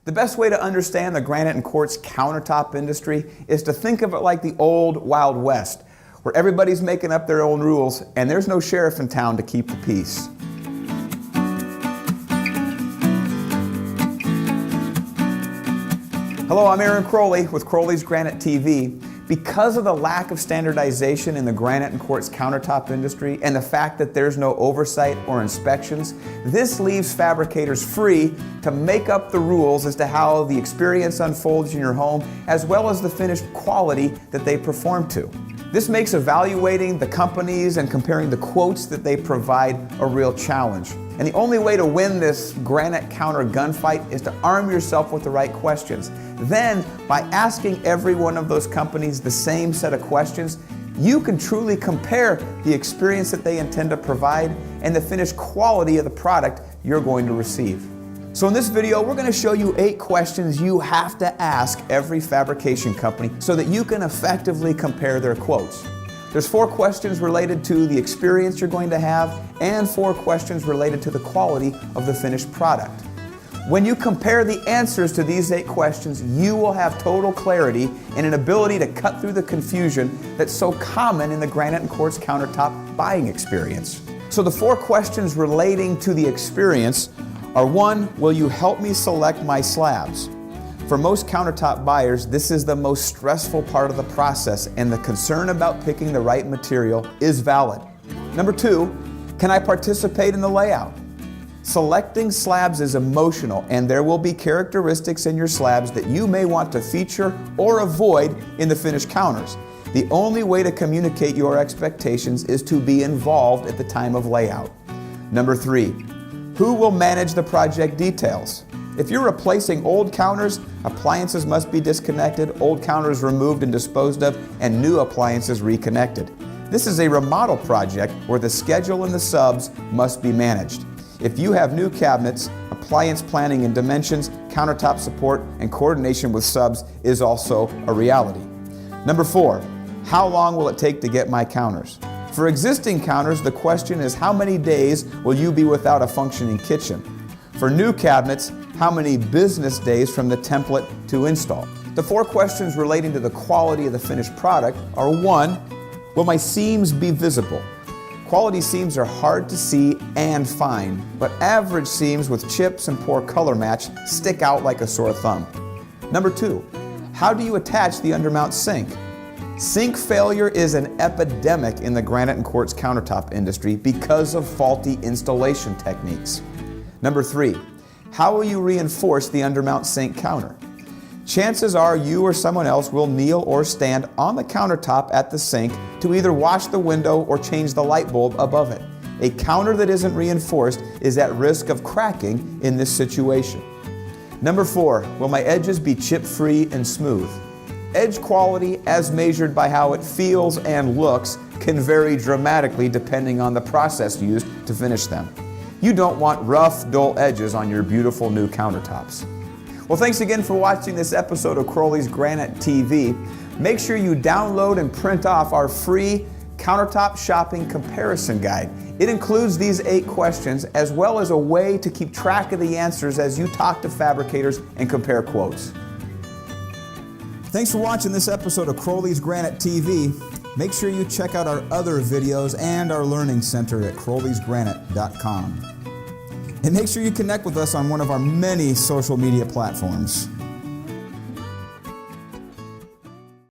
The best way to understand the granite and quartz countertop industry is to think of it like the old Wild West, where everybody's making up their own rules and there's no sheriff in town to keep the peace. Hello, I'm Aaron Crowley with Crowley's Granite TV. Because of the lack of standardization in the granite and quartz countertop industry and the fact that there's no oversight or inspections, this leaves fabricators free to make up the rules as to how the experience unfolds in your home, as well as the finished quality that they perform to. This makes evaluating the companies and comparing the quotes that they provide a real challenge. And the only way to win this granite counter gunfight is to arm yourself with the right questions. Then, by asking every one of those companies the same set of questions, you can truly compare the experience that they intend to provide and the finished quality of the product you're going to receive. So in this video, we're going to show you 8 questions you have to ask every fabrication company so that you can effectively compare their quotes. There's 4 questions related to the experience you're going to have and 4 questions related to the quality of the finished product. When you compare the answers to these 8 questions, you will have total clarity and an ability to cut through the confusion that's so common in the granite and quartz countertop buying experience. So the 4 questions relating to the experience are: 1, will you help me select my slabs? For most countertop buyers, this is the most stressful part of the process, and the concern about picking the right material is valid. Number 2, can I participate in the layout? Selecting slabs is emotional, and there will be characteristics in your slabs that you may want to feature or avoid in the finished counters. The only way to communicate your expectations is to be involved at the time of layout. Number 3, who will manage the project details? If you're replacing old counters, appliances must be disconnected, old counters removed and disposed of, and new appliances reconnected. This is a remodel project where the schedule and the subs must be managed. If you have new cabinets, appliance planning and dimensions, countertop support, and coordination with subs is also a reality. Number 4, how long will it take to get my counters? For existing counters, the question is, how many days will you be without a functioning kitchen? For new cabinets, how many business days from the template to install? The 4 questions relating to the quality of the finished product are: 1, will my seams be visible? Quality seams are hard to see and find, but average seams with chips and poor color match stick out like a sore thumb. Number 2, how do you attach the undermount sink? Sink failure is an epidemic in the granite and quartz countertop industry because of faulty installation techniques. Number 3, how will you reinforce the undermount sink counter? Chances are you or someone else will kneel or stand on the countertop at the sink to either wash the window or change the light bulb above it. A counter that isn't reinforced is at risk of cracking in this situation. Number 4, will my edges be chip-free and smooth? Edge quality, as measured by how it feels and looks, can vary dramatically depending on the process used to finish them. You don't want rough, dull edges on your beautiful new countertops. Well, thanks again for watching this episode of Crowley's Granite TV. Make sure you download and print off our free countertop shopping comparison guide. It includes these 8 questions as well as a way to keep track of the answers as you talk to fabricators and compare quotes. Thanks for watching this episode of Crowley's Granite TV. Make sure you check out our other videos and our learning center at CROWLEY'Sgranite.com. And make sure you connect with us on one of our many social media platforms.